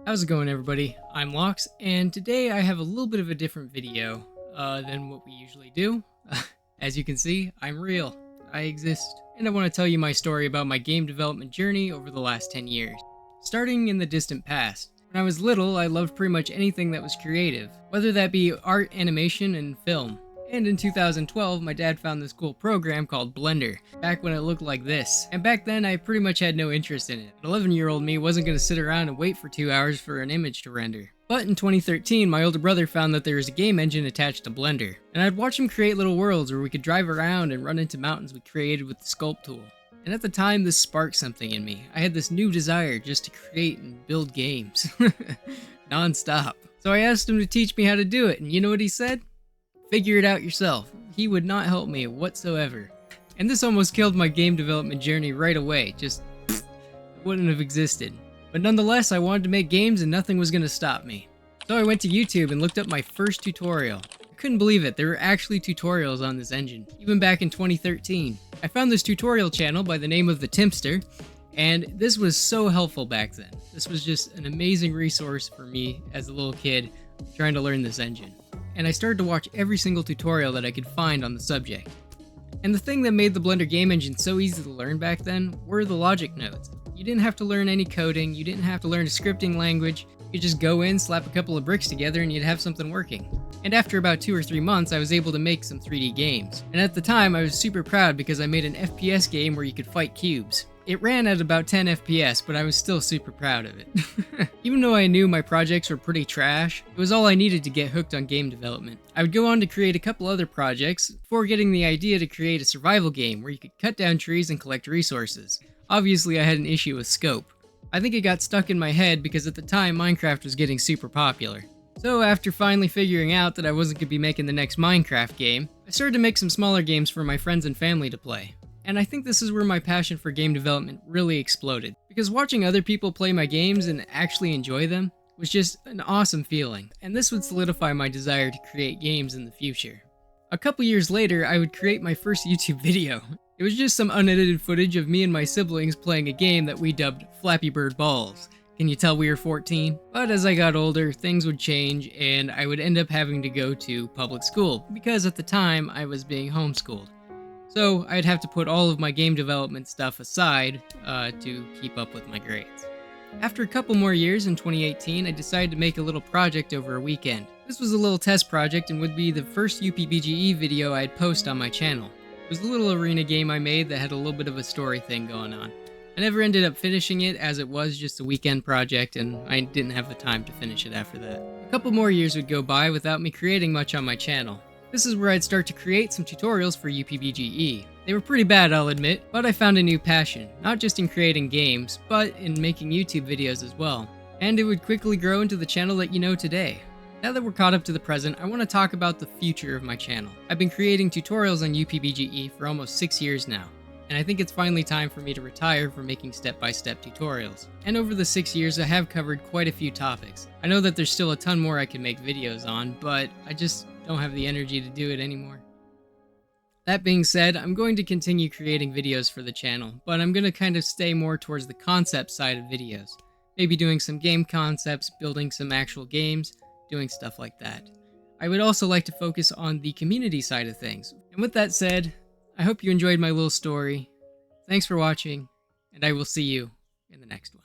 How's it going, everybody? I'm Lox, and today I have a little bit of a different video than what we usually do. As you can see, I'm real. I exist. And I want to tell you my story about my game development journey over the last 10 years. Starting in the distant past. When I was little, I loved pretty much anything that was creative, whether that be art, animation, and film. And in 2012, my dad found this cool program called Blender, back when it looked like this. And back then, I pretty much had no interest in it. An 11-year-old me wasn't going to sit around and wait for 2 hours for an image to render. But in 2013, my older brother found that there was a game engine attached to Blender. And I'd watch him create little worlds where we could drive around and run into mountains we created with the sculpt tool. And at the time, this sparked something in me. I had this new desire just to create and build games. Non-stop. So I asked him to teach me how to do it, and you know what he said? Figure it out yourself. He would not help me whatsoever. And this almost killed my game development journey right away, just wouldn't have existed. But nonetheless, I wanted to make games and nothing was going to stop me. So I went to YouTube and looked up my first tutorial. I couldn't believe it, there were actually tutorials on this engine, even back in 2013. I found this tutorial channel by the name of the Timpster, and this was so helpful back then. This was just an amazing resource for me as a little kid trying to learn this engine. And I started to watch every single tutorial that I could find on the subject. And the thing that made the Blender game engine so easy to learn back then were the logic nodes. You didn't have to learn any coding, you didn't have to learn a scripting language, you could just go in, slap a couple of bricks together, and you'd have something working. And after about 2 or 3 months, I was able to make some 3D games. And at the time, I was super proud because I made an FPS game where you could fight cubes. It ran at about 10 FPS, but I was still super proud of it. Even though I knew my projects were pretty trash, it was all I needed to get hooked on game development. I would go on to create a couple other projects before getting the idea to create a survival game where you could cut down trees and collect resources. Obviously, I had an issue with scope. I think it got stuck in my head because at the time Minecraft was getting super popular. So after finally figuring out that I wasn't going to be making the next Minecraft game, I started to make some smaller games for my friends and family to play. And I think this is where my passion for game development really exploded, because watching other people play my games and actually enjoy them was just an awesome feeling, and this would solidify my desire to create games in the future. A couple years later, I would create my first YouTube video. It was just some unedited footage of me and my siblings playing a game that we dubbed Flappy Bird Balls. Can you tell we were 14? But as I got older, things would change and I would end up having to go to public school, because at the time I was being homeschooled. So I'd have to put all of my game development stuff aside to keep up with my grades. After a couple more years in 2018, I decided to make a little project over a weekend. This was a little test project and would be the first UPBGE video I'd post on my channel. It was a little arena game I made that had a little bit of a story thing going on. I never ended up finishing it as it was just a weekend project and I didn't have the time to finish it after that. A couple more years would go by without me creating much on my channel. This is where I'd start to create some tutorials for UPBGE. They were pretty bad, I'll admit, but I found a new passion, not just in creating games, but in making YouTube videos as well. And it would quickly grow into the channel that you know today. Now that we're caught up to the present, I want to talk about the future of my channel. I've been creating tutorials on UPBGE for almost 6 years now, and I think it's finally time for me to retire from making step-by-step tutorials. And over the 6 years, I have covered quite a few topics. I know that there's still a ton more I can make videos on, but I just don't have the energy to do it anymore. That being said, I'm going to continue creating videos for the channel, but I'm going to kind of stay more towards the concept side of videos. Maybe doing some game concepts, building some actual games, doing stuff like that. I would also like to focus on the community side of things. And with that said, I hope you enjoyed my little story. Thanks for watching, and I will see you in the next one.